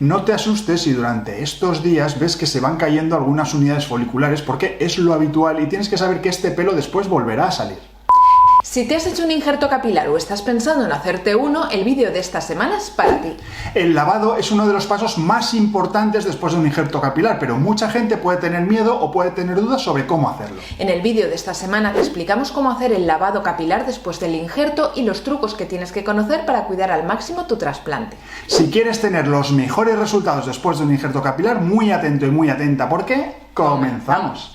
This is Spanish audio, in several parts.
No te asustes si durante estos días ves que se van cayendo algunas unidades foliculares, porque es lo habitual y tienes que saber que este pelo después volverá a salir. Si te has hecho un injerto capilar o estás pensando en hacerte uno, el vídeo de esta semana es para ti. El lavado es uno de los pasos más importantes después de un injerto capilar, pero mucha gente puede tener miedo o puede tener dudas sobre cómo hacerlo. En el vídeo de esta semana te explicamos cómo hacer el lavado capilar después del injerto y los trucos que tienes que conocer para cuidar al máximo tu trasplante. Si quieres tener los mejores resultados después de un injerto capilar, muy atento y muy atenta, porque ¡comenzamos!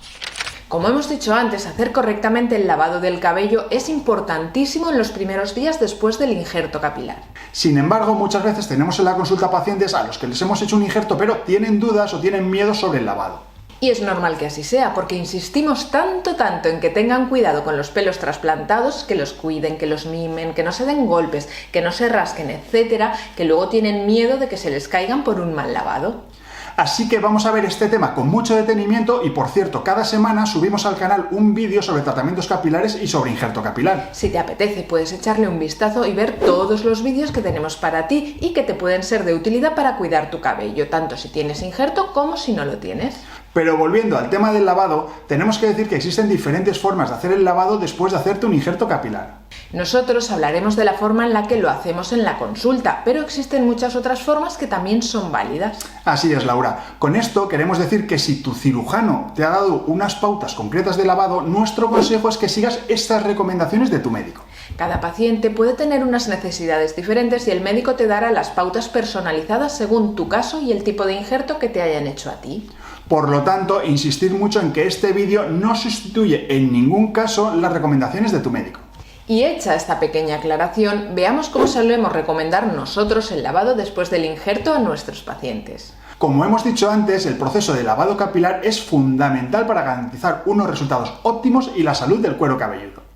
Como hemos dicho antes, hacer correctamente el lavado del cabello es importantísimo en los primeros días después del injerto capilar. Sin embargo, muchas veces tenemos en la consulta pacientes a los que les hemos hecho un injerto pero tienen dudas o tienen miedo sobre el lavado. Y es normal que así sea, porque insistimos tanto en que tengan cuidado con los pelos trasplantados, que los cuiden, que los mimen, que no se den golpes, que no se rasquen, etcétera, que luego tienen miedo de que se les caigan por un mal lavado. Así que vamos a ver este tema con mucho detenimiento y, por cierto, cada semana subimos al canal un vídeo sobre tratamientos capilares y sobre injerto capilar. Si te apetece, puedes echarle un vistazo y ver todos los vídeos que tenemos para ti y que te pueden ser de utilidad para cuidar tu cabello, tanto si tienes injerto como si no lo tienes. Pero volviendo al tema del lavado, tenemos que decir que existen diferentes formas de hacer el lavado después de hacerte un injerto capilar. Nosotros hablaremos de la forma en la que lo hacemos en la consulta, pero existen muchas otras formas que también son válidas. Así es, Laura. Con esto queremos decir que si tu cirujano te ha dado unas pautas concretas de lavado, nuestro consejo es que sigas estas recomendaciones de tu médico. Cada paciente puede tener unas necesidades diferentes y el médico te dará las pautas personalizadas según tu caso y el tipo de injerto que te hayan hecho a ti. Por lo tanto, insistir mucho en que este vídeo no sustituye en ningún caso las recomendaciones de tu médico. Y hecha esta pequeña aclaración, veamos cómo solemos recomendar nosotros el lavado después del injerto a nuestros pacientes. Como hemos dicho antes, el proceso de lavado capilar es fundamental para garantizar unos resultados óptimos y la salud del cuero cabelludo.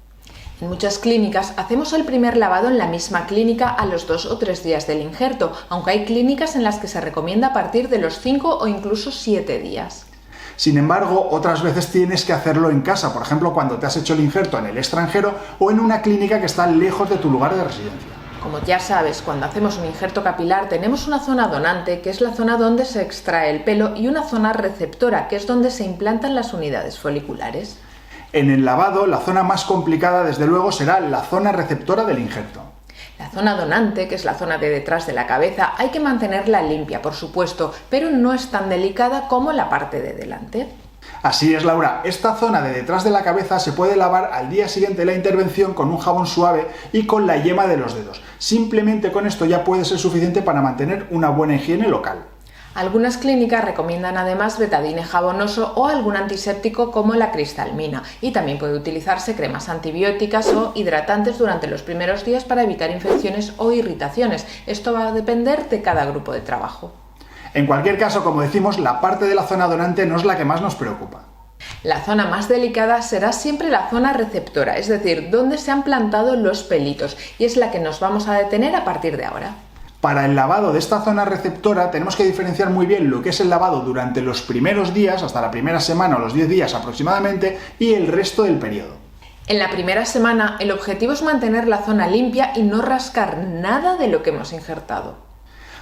En muchas clínicas hacemos el primer lavado en la misma clínica a los 2 o 3 días del injerto, aunque hay clínicas en las que se recomienda a partir de los 5 o incluso 7 días. Sin embargo, otras veces tienes que hacerlo en casa, por ejemplo, cuando te has hecho el injerto en el extranjero o en una clínica que está lejos de tu lugar de residencia. Como ya sabes, cuando hacemos un injerto capilar tenemos una zona donante, que es la zona donde se extrae el pelo, y una zona receptora, que es donde se implantan las unidades foliculares. En el lavado, la zona más complicada, desde luego, será la zona receptora del injerto. La zona donante, que es la zona de detrás de la cabeza, hay que mantenerla limpia, por supuesto, pero no es tan delicada como la parte de delante. Así es, Laura. Esta zona de detrás de la cabeza se puede lavar al día siguiente de la intervención con un jabón suave y con la yema de los dedos. Simplemente con esto ya puede ser suficiente para mantener una buena higiene local. Algunas clínicas recomiendan además betadine jabonoso o algún antiséptico como la cristalmina, y también puede utilizarse cremas antibióticas o hidratantes durante los primeros días para evitar infecciones o irritaciones. Esto va a depender de cada grupo de trabajo. En cualquier caso, como decimos, la parte de la zona donante no es la que más nos preocupa. La zona más delicada será siempre la zona receptora, es decir, donde se han plantado los pelitos, y es la que nos vamos a detener a partir de ahora. Para el lavado de esta zona receptora tenemos que diferenciar muy bien lo que es el lavado durante los primeros días, hasta la primera semana o los 10 días aproximadamente, y el resto del periodo. En la primera semana el objetivo es mantener la zona limpia y no rascar nada de lo que hemos injertado.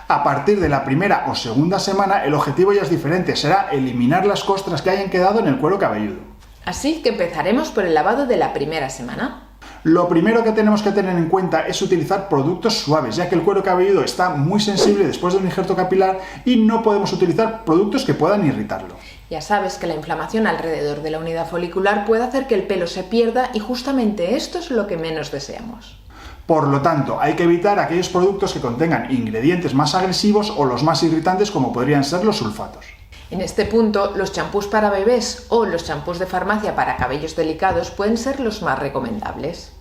A partir de la primera o segunda semana el objetivo ya es diferente, será eliminar las costras que hayan quedado en el cuero cabelludo. Así que empezaremos por el lavado de la primera semana. Lo primero que tenemos que tener en cuenta es utilizar productos suaves, ya que el cuero cabelludo está muy sensible después de un injerto capilar y no podemos utilizar productos que puedan irritarlo. Ya sabes que la inflamación alrededor de la unidad folicular puede hacer que el pelo se pierda y justamente esto es lo que menos deseamos. Por lo tanto, hay que evitar aquellos productos que contengan ingredientes más agresivos o los más irritantes, como podrían ser los sulfatos. En este punto, los champús para bebés o los champús de farmacia para cabellos delicados pueden ser los más recomendables.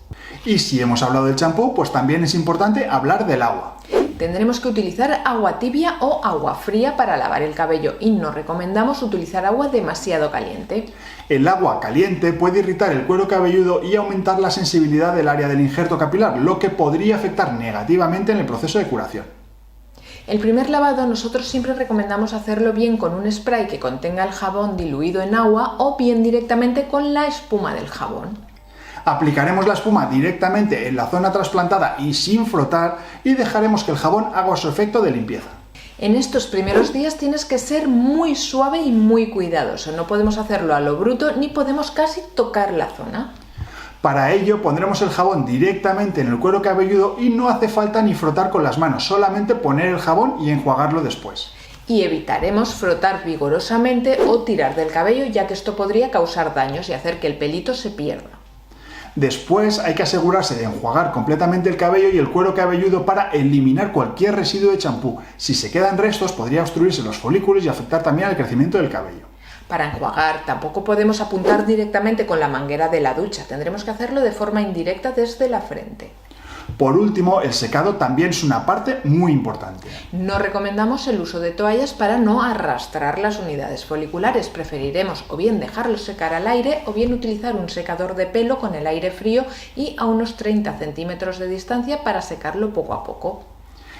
Y si hemos hablado del champú, pues también es importante hablar del agua. Tendremos que utilizar agua tibia o agua fría para lavar el cabello y no recomendamos utilizar agua demasiado caliente. El agua caliente puede irritar el cuero cabelludo y aumentar la sensibilidad del área del injerto capilar, lo que podría afectar negativamente en el proceso de curación. El primer lavado nosotros siempre recomendamos hacerlo bien con un spray que contenga el jabón diluido en agua o bien directamente con la espuma del jabón. Aplicaremos la espuma directamente en la zona trasplantada y sin frotar y dejaremos que el jabón haga su efecto de limpieza. En estos primeros días tienes que ser muy suave y muy cuidadoso. No podemos hacerlo a lo bruto ni podemos casi tocar la zona. Para ello pondremos el jabón directamente en el cuero cabelludo y no hace falta ni frotar con las manos, solamente poner el jabón y enjuagarlo después. Y evitaremos frotar vigorosamente o tirar del cabello, ya que esto podría causar daños y hacer que el pelito se pierda. Después hay que asegurarse de enjuagar completamente el cabello y el cuero cabelludo para eliminar cualquier residuo de champú. Si se quedan restos podría obstruirse los folículos y afectar también al crecimiento del cabello. Para enjuagar tampoco podemos apuntar directamente con la manguera de la ducha, tendremos que hacerlo de forma indirecta desde la frente. Por último, el secado también es una parte muy importante. No recomendamos el uso de toallas para no arrastrar las unidades foliculares. Preferiremos o bien dejarlos secar al aire o bien utilizar un secador de pelo con el aire frío y a unos 30 centímetros de distancia para secarlo poco a poco.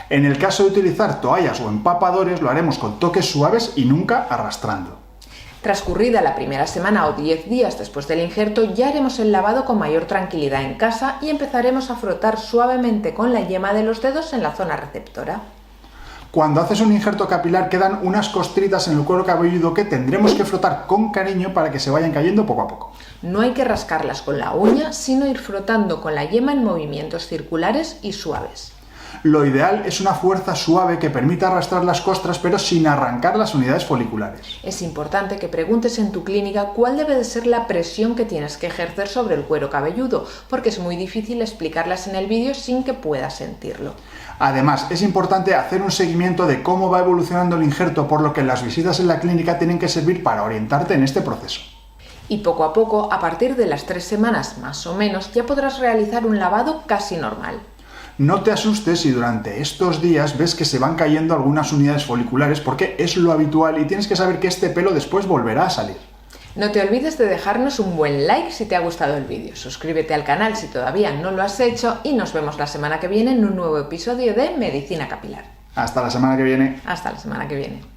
En el caso de utilizar toallas o empapadores lo haremos con toques suaves y nunca arrastrando. Transcurrida la primera semana o 10 días después del injerto, ya haremos el lavado con mayor tranquilidad en casa y empezaremos a frotar suavemente con la yema de los dedos en la zona receptora. Cuando haces un injerto capilar quedan unas costritas en el cuero cabelludo que tendremos que frotar con cariño para que se vayan cayendo poco a poco. No hay que rascarlas con la uña, sino ir frotando con la yema en movimientos circulares y suaves. Lo ideal es una fuerza suave que permita arrastrar las costras pero sin arrancar las unidades foliculares. Es importante que preguntes en tu clínica cuál debe de ser la presión que tienes que ejercer sobre el cuero cabelludo, porque es muy difícil explicarlas en el vídeo sin que puedas sentirlo. Además, es importante hacer un seguimiento de cómo va evolucionando el injerto, por lo que las visitas en la clínica tienen que servir para orientarte en este proceso. Y poco a poco, a partir de las 3 semanas más o menos, ya podrás realizar un lavado casi normal. No te asustes si durante estos días ves que se van cayendo algunas unidades foliculares porque es lo habitual y tienes que saber que este pelo después volverá a salir. No te olvides de dejarnos un buen like si te ha gustado el vídeo, suscríbete al canal si todavía no lo has hecho y nos vemos la semana que viene en un nuevo episodio de Medicina Capilar. Hasta la semana que viene. Hasta la semana que viene.